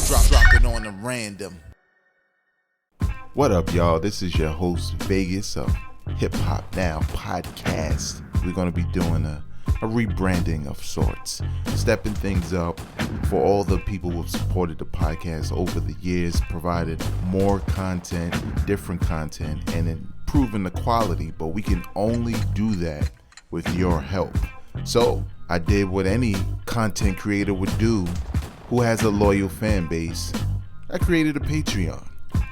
Drop it on the random. What up, y'all? This is your host, Vegas of Hip Hop Now podcast. We're going to be doing a rebranding of sorts, stepping things up for all the people who have supported the podcast over the years, provided more content, different content, and improving the quality, but we can only do that with your help. So I did what any content creator would do who has a loyal fan base. I created a Patreon.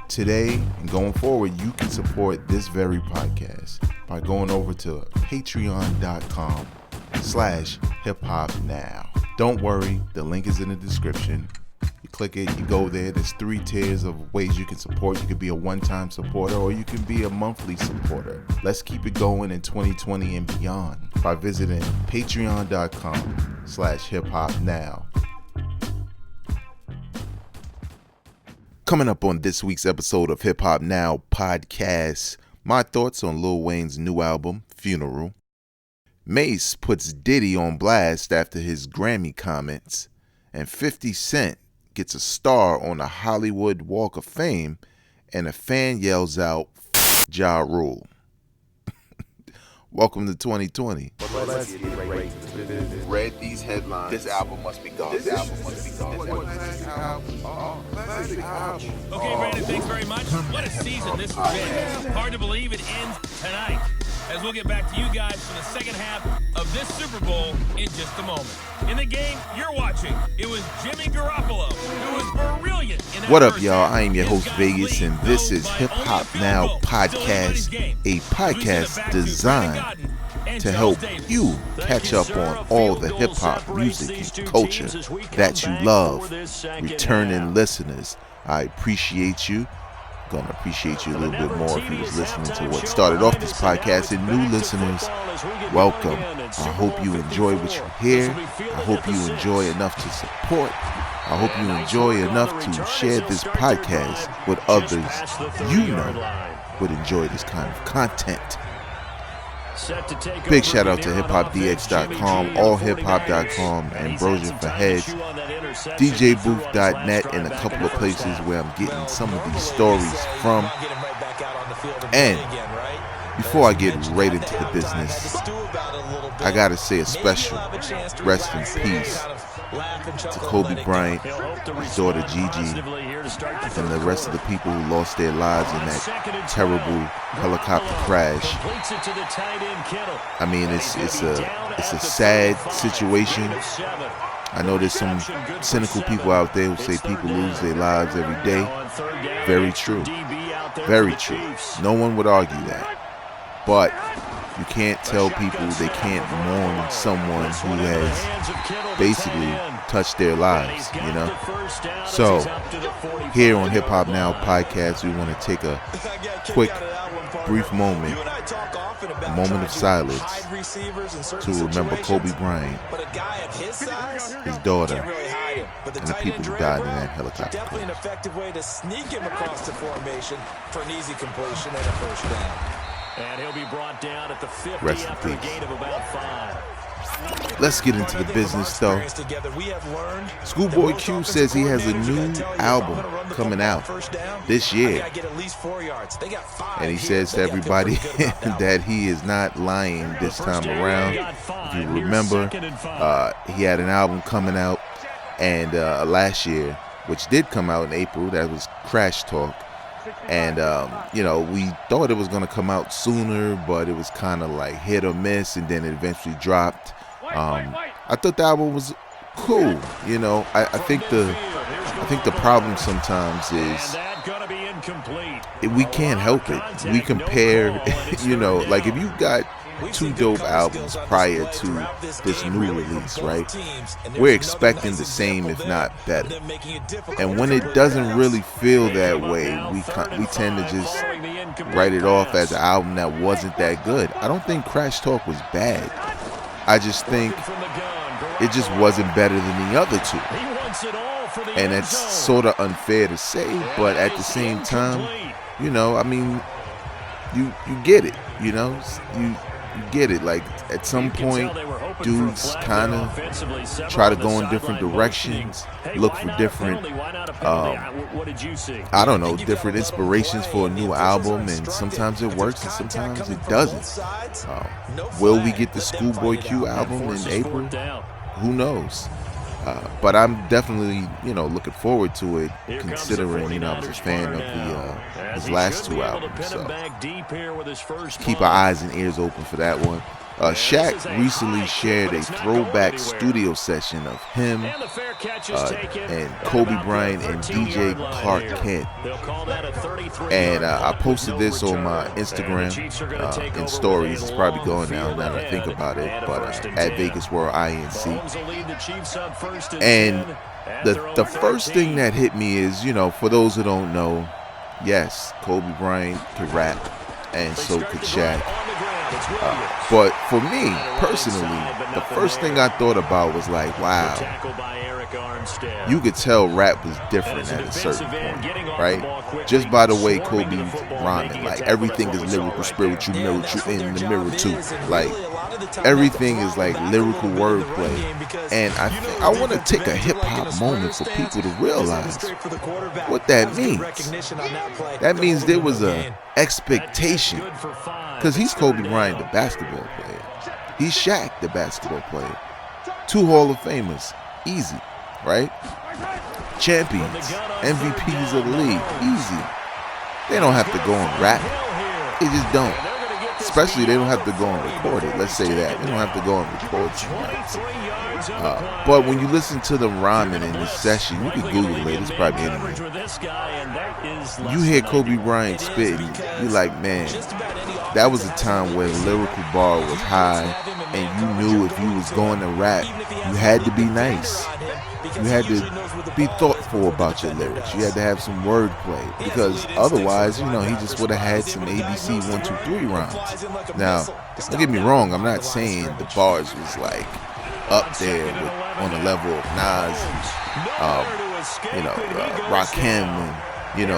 Today and going forward, you can support this very podcast by going over to patreon.com/hiphopnow. Don't worry, the link is in the description. You click it, you go there. There's 3 tiers of ways you can support. You can be a one-time supporter or you can be a monthly supporter. Let's keep it going in 2020 and beyond by visiting patreon.com/hiphopnow. Coming up on this week's episode of Hip Hop Now podcast, my thoughts on Lil Wayne's new album, Funeral. Mace puts Diddy on blast after his Grammy comments, and 50 Cent gets a star on the Hollywood Walk of Fame, and a fan yells out, Ja Rule. Welcome to 2020. Let's get right to the business. Read these headlines. This album must be gone. This album must be gone. Okay, Brandon, thanks very much. What a season this has been. Hard to believe it ends tonight, as we'll get back to you guys for the second half of this Super Bowl in just a moment. In the game you're watching, it was Jimmy Garoppolo, who was brilliant in that What up, first y'all? half. I am your His host, guys Vegas, lead, and this though, is by Hip only Hop a field Now goal. podcast, So a losing it back podcast to designed Brandon Gaudin and to Charles help Davis. you catch up on all the hip hop music and culture that you love. Returning listeners, I appreciate you. Gonna appreciate you a little bit more if you was listening to what started off this podcast. And new listeners, welcome. I hope you enjoy what you hear. I hope you enjoy enough to support. I hope you enjoy enough to share this podcast with others you know would enjoy this kind of content. Big shout out to hiphopdx.com, allhiphop.com, Ambrosia for Heads, djbooth.net, and a couple of places where I'm getting some of these stories from. And before I get right into the business, I gotta say a special rest in peace to Kobe Bryant, his daughter Gigi, and the rest of the people who lost their lives in that terrible helicopter crash. I mean, it's a sad situation. I know there's some cynical people out there who say people lose their lives every day. Very true. Very true. No one would argue that. But you can't tell people they can't mourn someone who has basically touched their lives, you know? So, here on Hip Hop Now podcast, we want to take a quick, brief moment, a moment of silence to remember Kobe Bryant, his daughter, and the people who died in that helicopter crash. Definitely an effective way to sneak him across the formation for an easy completion and a first down. And he'll be brought down at the 50 Rest in after a peace. gain of about 5. Let's get into the business, though. Schoolboy Q says he has a new album coming out this year. And he says to everybody that he is not lying this time around. If you remember, he had an album coming out and last year, which did come out in April. That was Crash Talk. And, we thought it was going to come out sooner, but it was kind of like hit or miss, and then it eventually dropped. I thought the album was cool. I think the problem sometimes is we can't help it. We compare, like if you got 2 dope albums prior to this new release, right? We're expecting the same, if not better. And when it doesn't really feel that way, we tend to just write it off as an album that wasn't that good. I don't think Crash Talk was bad. I just think it just wasn't better than the other 2. And it's sort of unfair to say, but at the same time, you get it, you get it. Like, at some point, dudes kind of try to go in different directions, look for different, I don't know, different inspirations for a new album, and sometimes it works and sometimes it doesn't. Will we get the Schoolboy Q album in April? Who knows? But I'm definitely, looking forward to it, considering, I was a fan of his last two albums. So keep our eyes and ears open for that one. Shaq recently shared a throwback studio session of him and Kobe Bryant and DJ Clark Kent. And I posted this on my Instagram in stories. It's probably going now that I think about it, but at Vegas World INC. And the first thing that hit me is, for those who don't know, yes, Kobe Bryant could rap, and so could Shaq. But for me, personally, the first thing I thought about was like, wow, you could tell rap was different at a certain point, right? Just by the way Kobe's rhyming, like everything is lyrical, spiritual, miracle in the mirror too. Like everything is like lyrical wordplay. And I want to take a hip hop moment for people to realize what that means. That means there was a expectation. Because he's Kobe Bryant, the basketball player. He's Shaq, the basketball player. Two Hall of Famers. Easy, right? Champions. MVPs of the league. Easy. They don't have to go and rap. They just don't. Especially they don't have to go and record it. Let's say that. They don't have to go and record tonight. But when you listen to them rhyming in this session, you can Google it. It's probably anywhere. You hear Kobe Bryant spitting, you're like, man, that was a time where the lyrical bar was high, and you knew if you was going to rap, you had to be nice. You had to be thoughtful about your lyrics. You had to have some wordplay, because otherwise, he just would have had some ABC 1, 2, 3 rhymes. Now, don't get me wrong, I'm not saying the bars was like up there on the level of Nas, Rakim, and a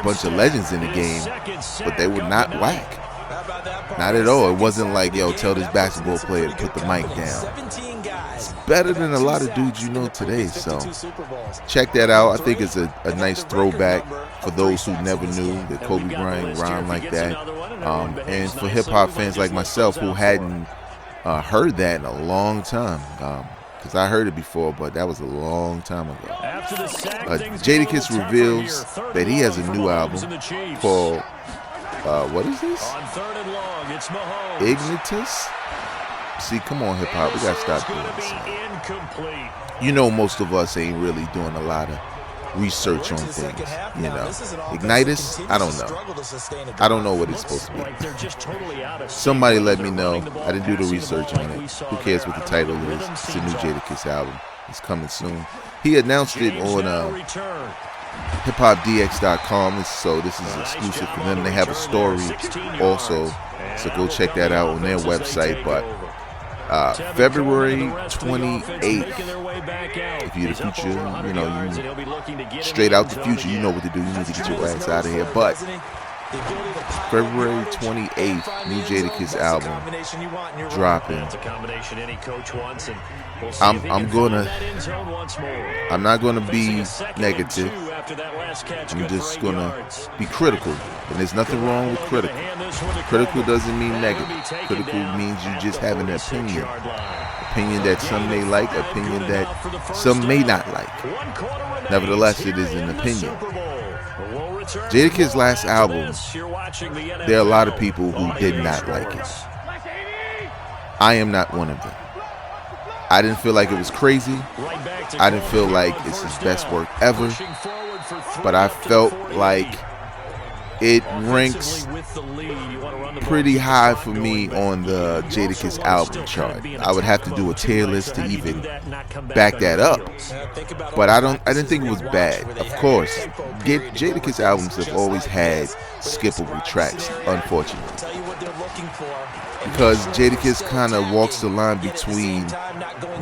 bunch of legends in the game, but they were not whack. Not at all. It wasn't like, yo, tell this basketball player to put the mic down. It's better than a lot of dudes today. So check that out. I think it's a nice throwback for those who never knew that Kobe Bryant rhymed like that. And for hip-hop fans like myself who hadn't heard that in a long time. Because I heard it before, but that was a long time ago. Jadakiss reveals that he has a new album called, what is this? Ignitus? See, come on, hip-hop. We got to stop doing this. Most of us ain't really doing a lot of research on things, Ignitus, I don't know. I don't know what it's supposed to be. Somebody let me know. I didn't do the research on it. Who cares what the title is? It's a new Jadakiss album. It's coming soon. He announced it on hiphopdx.com, so this is exclusive for them. They have a story also, so go check that out on their website. But February 28th, if you're the future, you straight out the future, you know what to do. You need to get your ass out of here. But February 28th, new Jadakiss album dropping. I'm not gonna be negative. I'm just gonna be critical, and there's nothing wrong with critical. Critical doesn't mean negative. Critical means you just have an opinion that some may like, opinion that some may not like. Nevertheless, it is an opinion. Jadakiss' last album, there are a lot of people who did not like it. I am not one of them. I didn't feel like it was crazy. I didn't feel like it's his best work ever. But I felt like it ranks pretty high for me on the Jadakiss album chart. I would have to do a tier list to even back that up. But I didn't think it was bad. Of course, Jadakiss albums have always had skippable tracks, unfortunately. Because Jadakiss kind of walks the line between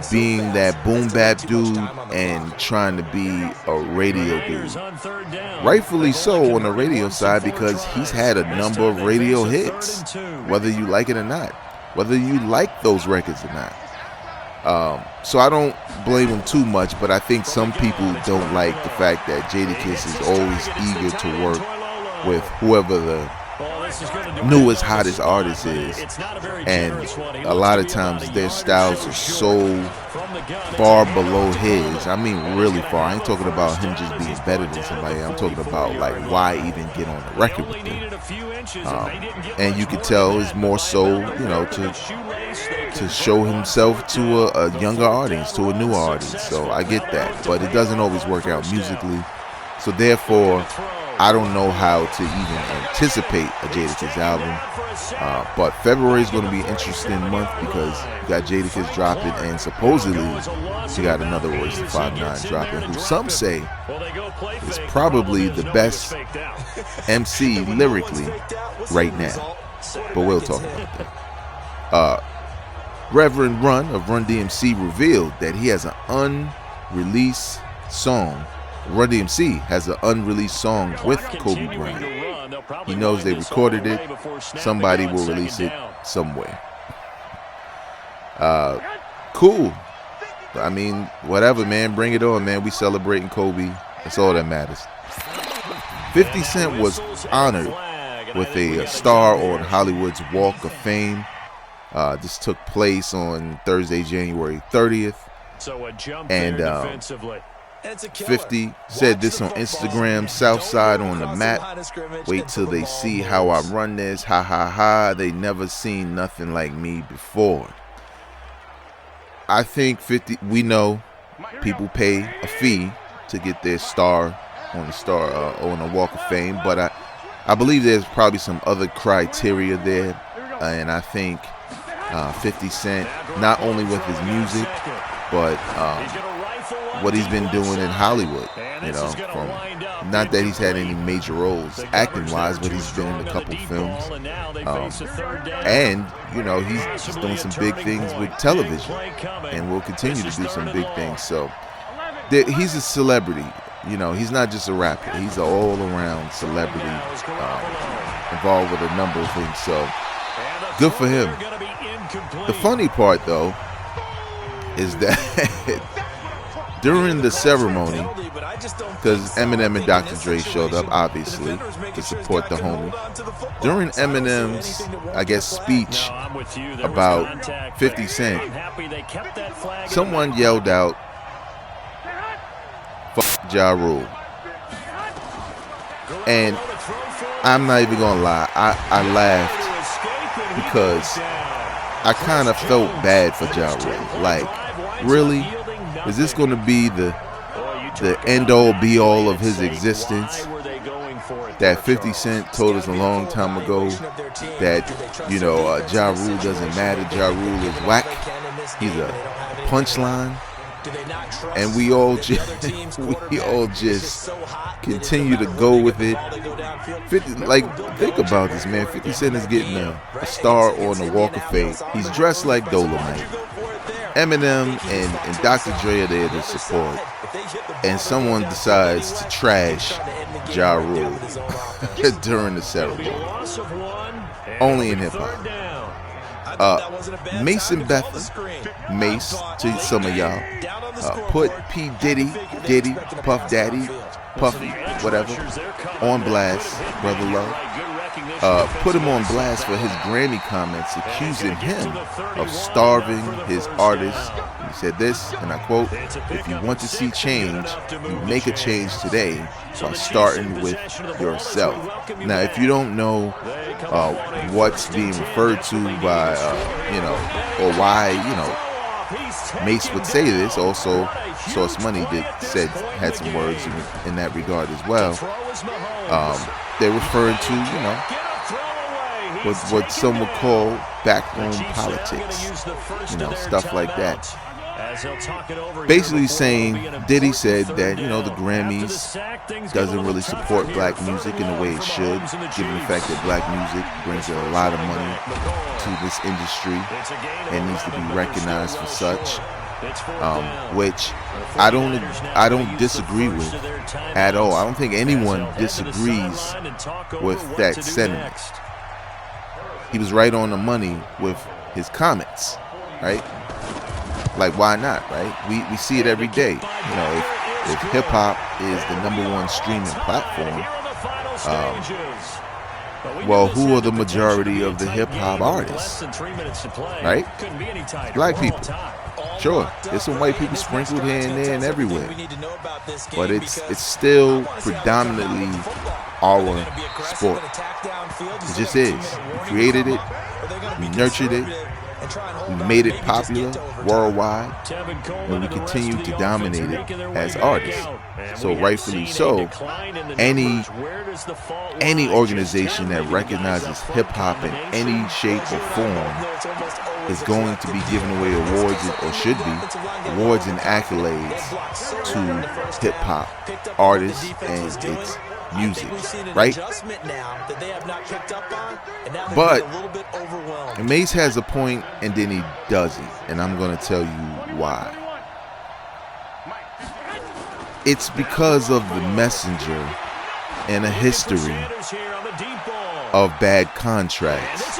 being that boom bap dude and trying to be a radio dude. Rightfully so on the radio side, because he's had a number of radio hits, whether you like it or not. whether you like those records or not. So I don't blame him too much, but I think some people don't like the fact that Jadakiss is always eager to work with whoever the newest, hottest artist is, and a lot of times their styles are so far below his. I mean, really far. I ain't talking about him just being better than somebody. I'm talking about, like, why even get on the record with them? And you could tell it's more so, you know, to show himself to a younger audience, to a newer audience. So I get that, but it doesn't always work out musically. So therefore, I don't know how to even anticipate a Jadakiss album. But February is going to be an interesting month because you got Jadakiss dropping, and supposedly you got another Royce the 5'9" dropping, who some say is probably the best MC lyrically right now. But we'll talk about that. Reverend Run of Run DMC revealed that he has an unreleased song. Run DMC has an unreleased song with Kobe Bryant. He knows they recorded it. Somebody will release it somewhere. Cool. I mean, whatever, man. Bring it on, man. We celebrating Kobe. That's all that matters. 50 Cent was honored with a star on Hollywood's Walk of Fame. This took place on Thursday, January 30th. And 50 said this on Instagram: Southside on the map. Wait till they see how I run this. Ha ha ha. They never seen nothing like me before. I think 50, we know people pay a fee to get their star on the Walk of Fame, but I believe there's probably some other criteria there, and I think 50 Cent, not only with his music, but what he's been doing in Hollywood, you know, from not that he's had any major roles acting wise, but he's been in a couple films, and you know, he's just doing some big things with television, and will continue to do some big things. So he's a celebrity, you know. He's not just a rapper, he's an all-around celebrity, involved with a number of things. So good for him. The funny part, though, is that during the ceremony, because Eminem and Dr. Dre showed up, obviously, to support the homie. During Eminem's, I guess, speech about 50 Cent, someone yelled out, "Fuck Ja Rule." And I'm not even gonna lie, I laughed because I kind of felt bad for Ja Rule. Like, really? Is this going to be the end-all, be-all of his existence? That 50 Cent told us a long time ago that, you know, Ja Rule doesn't matter. Ja Rule is whack. He's a punchline. And we all just continue to go with it. 50, like, think about this, man. 50 Cent is getting a star on the Walk of Fame. He's dressed like Dolomite. Eminem and Dr. Dre are there to support, and someone decides to trash Ja Rule during the ceremony. Only in hip-hop. Mason Bethel, Mace to some of y'all, put P. Diddy, Puff Daddy, Puffy, whatever, on blast, Brother Love. Put him on blast for his Grammy comments accusing him of starving his artists. He said this, and I quote, "If you want to see change, you make a change today by starting with yourself." Now, if you don't know what's being referred to by, you know, or why, you know, Mace would say this, also Source Money had some words in that regard as well. They're referring to, you know, what some would call backroom politics, you know, stuff like that. Basically saying, Diddy said that, you know, the Grammys doesn't really support black music in the way it should, given the fact that black music brings in a lot of money to this industry and needs to be recognized for such, which I don't disagree with at all. I don't think anyone disagrees with that sentiment. He was right on the money with his comments, right? Like, why not, right? We see it every day. You know, if hip hop is the #1 streaming platform, well, who are the majority of the hip hop artists, right? Black people. Sure, there's some white people sprinkled here and there and everywhere, but it's still predominantly our sport. It just is. We created it, we nurtured it, we made it popular worldwide, and we continue to dominate it as artists. So rightfully so, any organization that recognizes hip-hop in any shape or form is going to be giving away awards, or should be, awards and accolades to hip-hop artists and its music, right? But Mace has a point, and then he doesn't, and I'm going to tell you why. It's because of the messenger and a history of bad contracts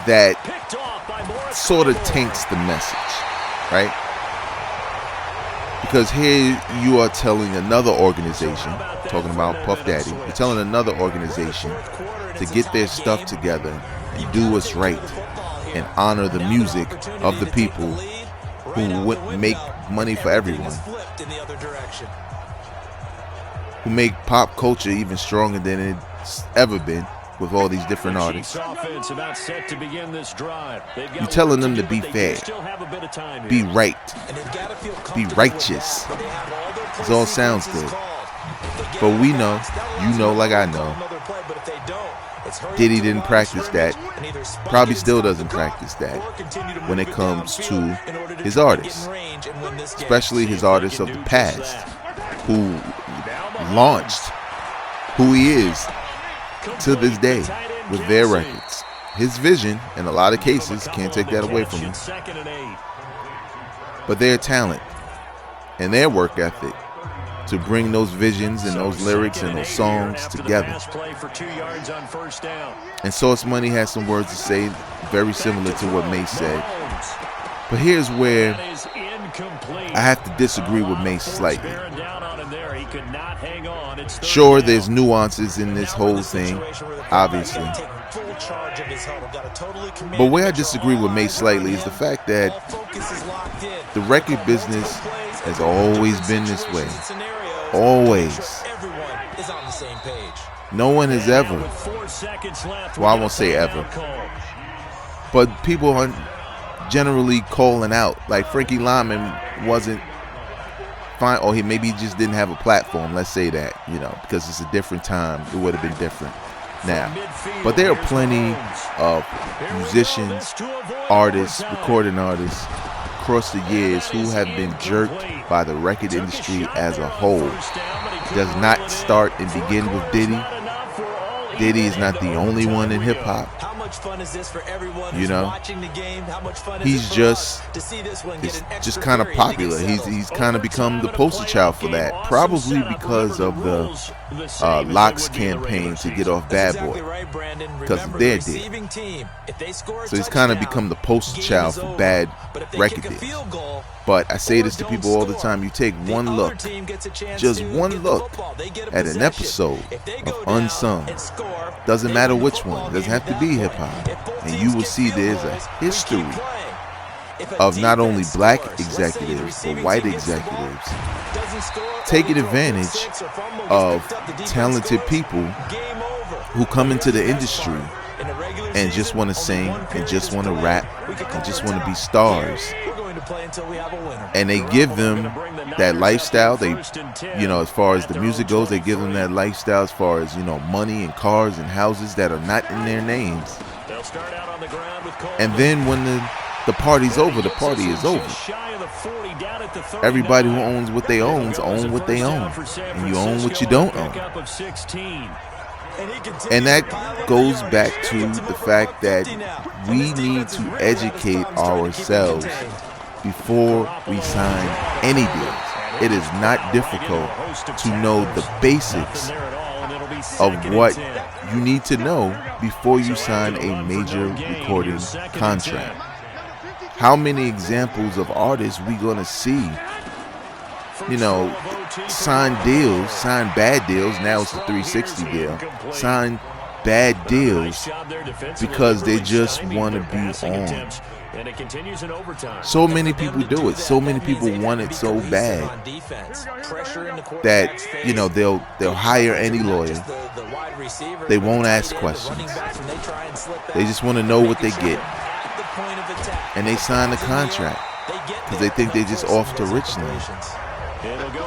that sort of taints the message, right? Because here you are telling another organization, talking about Puff Daddy, you're telling another organization to get their stuff together and do what's right and honor the music of the people who would make money for everyone, who make pop culture even stronger than it's ever been with all these different artists. You're telling them to be fair, be right, be righteous. This all sounds good. But we know, you know like I know, Diddy didn't practice that, probably still doesn't practice that when it comes to his artists, especially his artists of the past, who launched who he is to this day with their records. His vision, in a lot of cases, can't take that away from him, but their talent and their work ethic to bring those visions and those lyrics and those songs together. And Sauce Money has some words to say very similar to what Mace said. But here's where I have to disagree with Mace slightly. Sure, there's nuances in this whole thing, obviously. But where I disagree with Mace slightly is the fact that the record business has always been this way. Always. No one has ever, well, I won't say ever, but people are generally calling out. Like Frankie Lyman wasn't fine, or maybe he just didn't have a platform, let's say that, you know, because it's a different time. It would have been different now. But there are plenty of musicians, artists, recording artists across the years who have been jerked by the record industry as a whole. It does not start and begin with Diddy. Diddy is not the only one in hip hop. You know, he's just kind of popular. He's kind of become the poster child for that, probably because of the Locks campaign to get off Bad Boy, because of their deal. So he's kind of become the poster child for bad record deals. But I say this to people all the time: you take one look, just one look, at an episode of Unsung. Doesn't matter which one. It doesn't have to be hip hop, and you will see there's a history of not only black executives but white executives taking advantage of talented people who come into the industry and just want to sing and just want to rap and just want to be stars. And they give them that lifestyle. They, you know, as far as the music goes, they give them that lifestyle as far as, you know, money and cars and houses that are not in their names. And then when the party's over, the party is over. Everybody who owns what they own what they own, and you own what you don't own. And that goes back to the fact that we need to educate ourselves before we sign any deals. It is not difficult to know the basics of what you need to know before you sign a major recording contract. How many examples of artists we gonna see, sign deals, sign bad deals, now it's a 360 deal, sign bad deals because they just want to be on. So many people do it. So many people want it so bad that they'll hire any lawyer. They won't ask questions. They just want to know what they get, and they sign the contract because they think they're just off to Richland.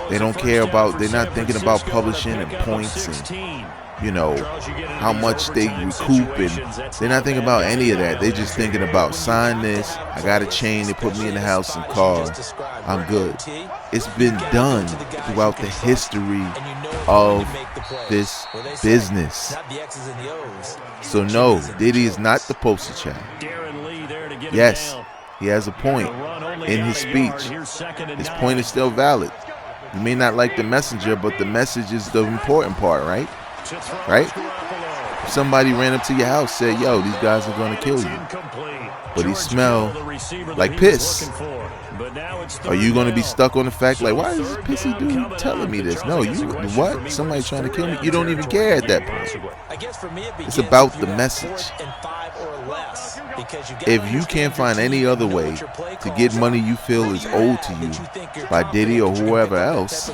They don't care about. They're not thinking about publishing and points and how much they recoup, and they're not thinking about any of that. They're just thinking about sign this, I got a chain, they put me in the house and car, I'm good. It's been done throughout the history of this business. So no, Diddy is not the poster child. Yes, he has a point in his speech. His point is still valid. You may not like the messenger, but the message is the important part, right? Right? If somebody ran up to your house, said, yo, these guys are going to kill you, but he smell like piss, are you going to be stuck on the fact like, why is this pissy dude telling me this? No, you what? Somebody trying to kill me? You don't even care at that point. It's about the message. If you can't find any other way to get money you feel is owed to you by Diddy or whoever else,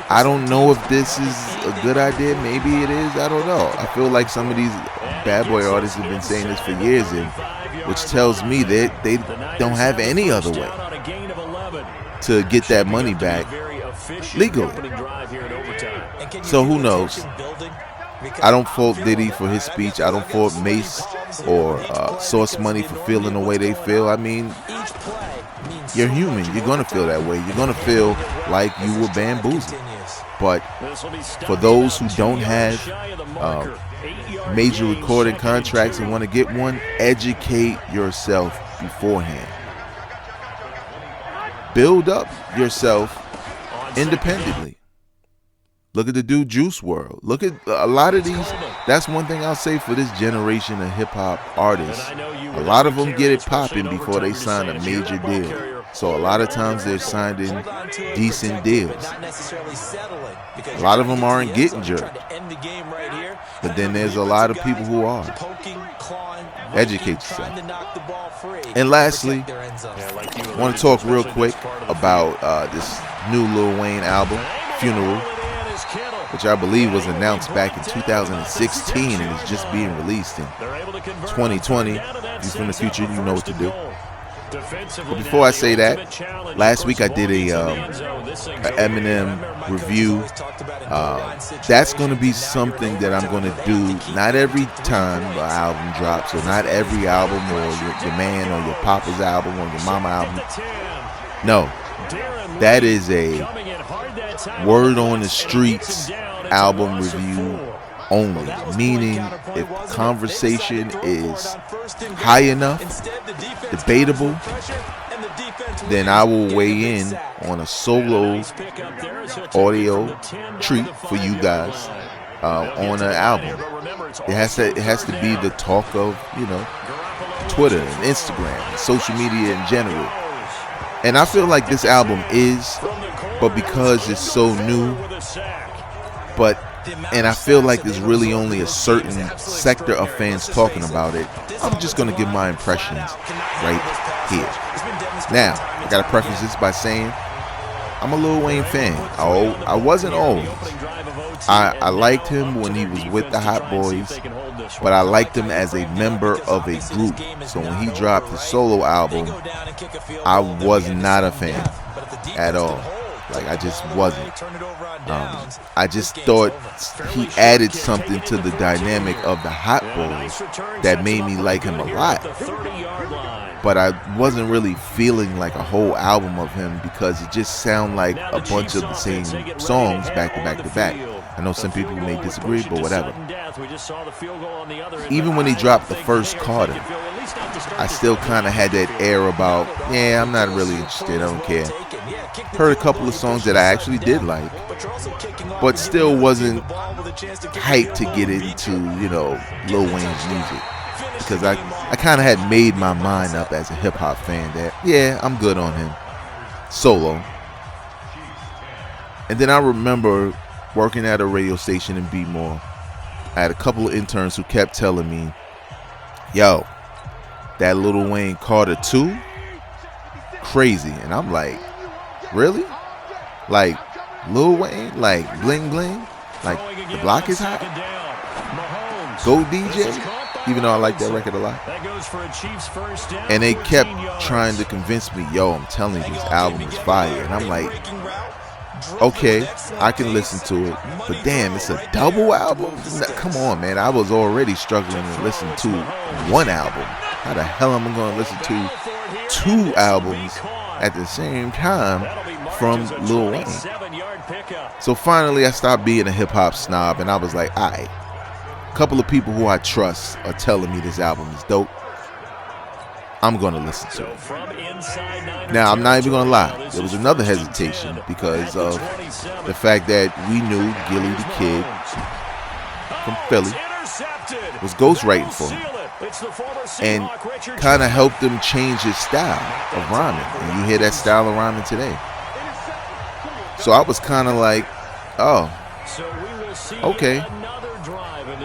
I don't know if this is a good idea. Maybe it is. I don't know. I feel like some of these bad boy artists have been saying this for years, and which tells me that they don't have any other way to get that money back legally. So who knows? I don't fault Diddy for his speech. I don't fault Mace or Source Money for feeling the way they feel. I mean, you're human. You're going to feel that way. You're going to feel like you were bamboozled. But for those who don't have major recording contracts and want to get one, educate yourself beforehand. Build up yourself independently. Look at the dude Juice WRLD. Look at a lot of these. That's one thing I'll say for this generation of hip-hop artists. A lot of them get it popping before they sign a major deal. So a lot of times they're signed in decent deals. A lot of them aren't getting jerked. But then there's a lot of people who are. Educate yourself. And lastly, I want to talk real quick about this new Lil Wayne album, Funeral, which I believe was announced back in 2016 and is just being released in 2020. If you're from the future, you know what to do. But before I say that, last week I did a Eminem review. That's going to be something that I'm going to do not every time an album drops, or not every album, or your man or your papa's album or your mama album. No, that is a word on the streets album review only, meaning if conversation is high enough, debatable, then I will weigh in on a solo audio treat for you guys on an album. It has to be the talk of Twitter and Instagram and social media in general. And I feel like this album is, but because it's so new, and I feel like there's really only a certain sector of fans talking about it, I'm just going to give my impressions right here. Now, I got to preface this by saying I'm a Lil Wayne fan. I wasn't always. I liked him when he was with the Hot Boys, but I liked him as a member of a group. So when he dropped his solo album, I was not a fan at all. Like, I just wasn't. I just thought he added something to the dynamic of the Hot Boys that made me like him a lot. But I wasn't really feeling like a whole album of him because it just sounded like a bunch of the same songs back to back to back. I know some people may disagree, but whatever. Even when he dropped the first Carter, I still kind of had that air about, yeah, I'm not really interested, I don't care. Heard a couple of songs that I actually did like, but still wasn't hyped to get into, Lil Wayne's music. Because I kind of had made my mind up as a hip-hop fan that, yeah, I'm good on him. Solo. And then I remember working at a radio station in B-More. I had a couple of interns who kept telling me, yo, that Lil Wayne Carter 2, crazy. And I'm like, really? Like, Lil Wayne? Like, bling bling? Like, the block is hot? Go DJ? Even though I like that record a lot. And they kept trying to convince me, yo, I'm telling you, this album is fire. And I'm like, okay, I can listen to it. But damn, it's a double album? Come on, man. I was already struggling to listen to one album. How the hell am I going to listen to two albums at the same time from Lil Wayne? So finally, I stopped being a hip-hop snob, and I was like, all right. A couple of people who I trust are telling me this album is dope. I'm going to listen to it. Now, I'm not even going to lie. There was another hesitation because of the fact that we knew Gilly the Kid from Philly was ghostwriting for him and kind of helped him change his style of rhyming. And you hear that style of rhyming today. So I was kind of like, oh, okay.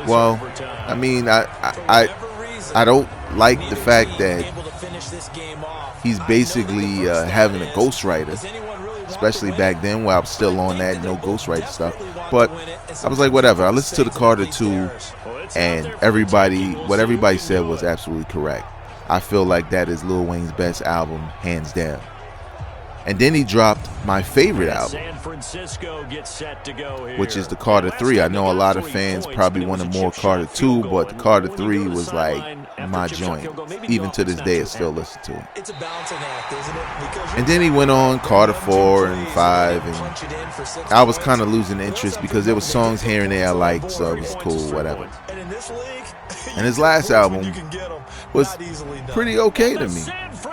Well, I mean, I don't like the fact that he's basically having a ghostwriter, especially back then where I was still on that no ghostwriter stuff. But I was like, whatever. I listened to the Carter 2, and what everybody said was absolutely correct. I feel like that is Lil Wayne's best album, hands down. And then he dropped my favorite album, which is the Carter 3. I know a lot of fans probably wanted more Carter 2, but the Carter 3 was like my joint. Even to this day, I still listen to it. And then he went on Carter 4 and 5, and I was kind of losing interest because there were songs here and there I liked, so it was cool, whatever. And his last album was pretty okay to me.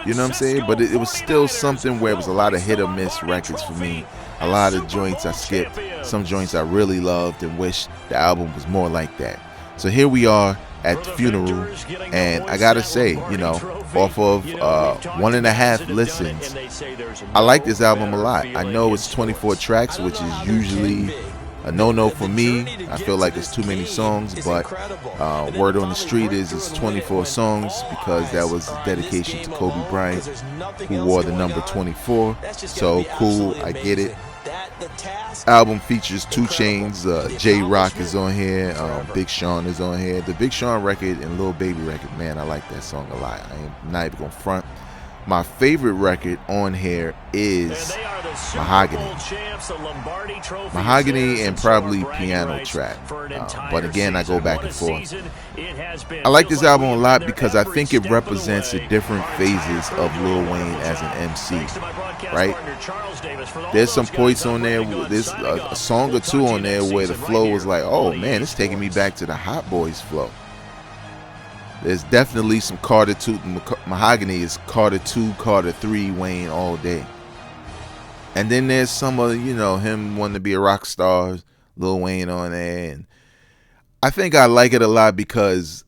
You know what I'm saying? But it was still something where it was a lot of hit or miss records for me. A lot of joints I skipped. Some joints I really loved and wish the album was more like that. So here we are at the funeral. And I got to say, off of 1.5 listens, I like this album a lot. I know it's 24 tracks, which is usually a no-no for me. I feel like it's too many songs, but word on the street is it's 24 songs because that was a dedication to Kobe Bryant, who wore the number 24. So cool, I get it. Album features 2 Chainz, J-Rock is on here, Big Sean is on here. The Big Sean record and Lil Baby record, man, I like that song a lot. I am not even gonna front. My favorite record on here is Mahogany. Mahogany and probably Piano Track. But again, I go back and forth. I like this album a lot because I think it represents the different phases of Lil Wayne as an MC. Right? There's some points on there. There's a song or two on there where the flow was like, oh man, it's taking me back to the Hot Boys flow. There's definitely some Carter 2. Mahogany is Carter 2, Carter 3 Wayne all day. And then there's some of, him wanting to be a rock star, Lil Wayne on there. And I think I like it a lot because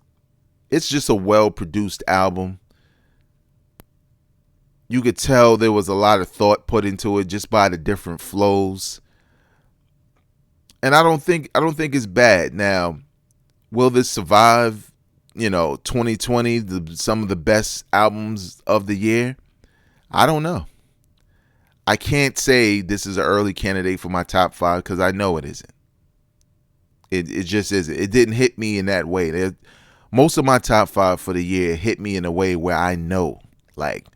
it's just a well-produced album. You could tell there was a lot of thought put into it just by the different flows. And I don't think it's bad. Now, will this survive 2020, some of the best albums of the year? I don't know. I can't say this is an early candidate for my top 5 because I know it isn't. It just isn't. It didn't hit me in that way. Most of my top 5 for the year hit me in a way where I know, like,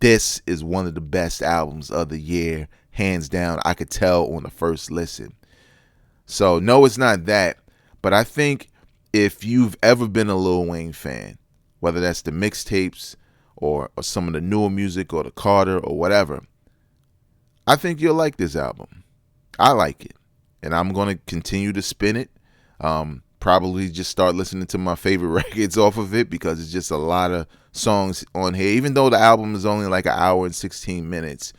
this is one of the best albums of the year, hands down. I could tell on the first listen. So, no, it's not that. But I think if you've ever been a Lil Wayne fan, whether that's the mixtapes or some of the newer music or the Carter or whatever, I think you'll like this album. I like it. And I'm going to continue to spin it. Probably just start listening to my favorite records off of it because it's just a lot of songs on here. Even though the album is only like 1 hour and 16 minutes,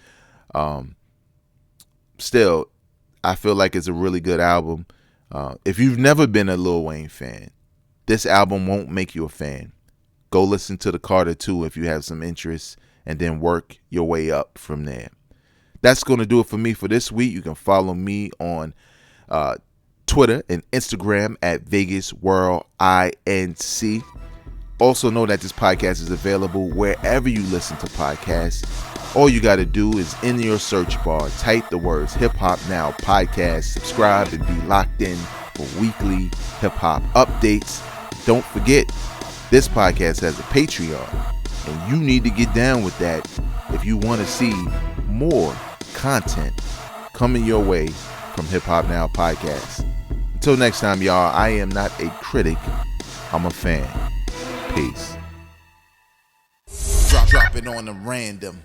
still, I feel like it's a really good album. If you've never been a Lil Wayne fan, this album won't make you a fan. Go listen to the Carter 2 if you have some interest, and then work your way up from there. That's going to do it for me for this week. You can follow me on Twitter and Instagram at VegasWorldINC. Also know that this podcast is available wherever you listen to podcasts. All you got to do is in your search bar, type the words Hip Hop Now Podcast, subscribe, and be locked in for weekly hip hop updates. Don't forget, this podcast has a Patreon, and you need to get down with that if you want to see more content coming your way from Hip Hop Now Podcast. Until next time, y'all, I am not a critic, I'm a fan. Peace. Drop it on the random.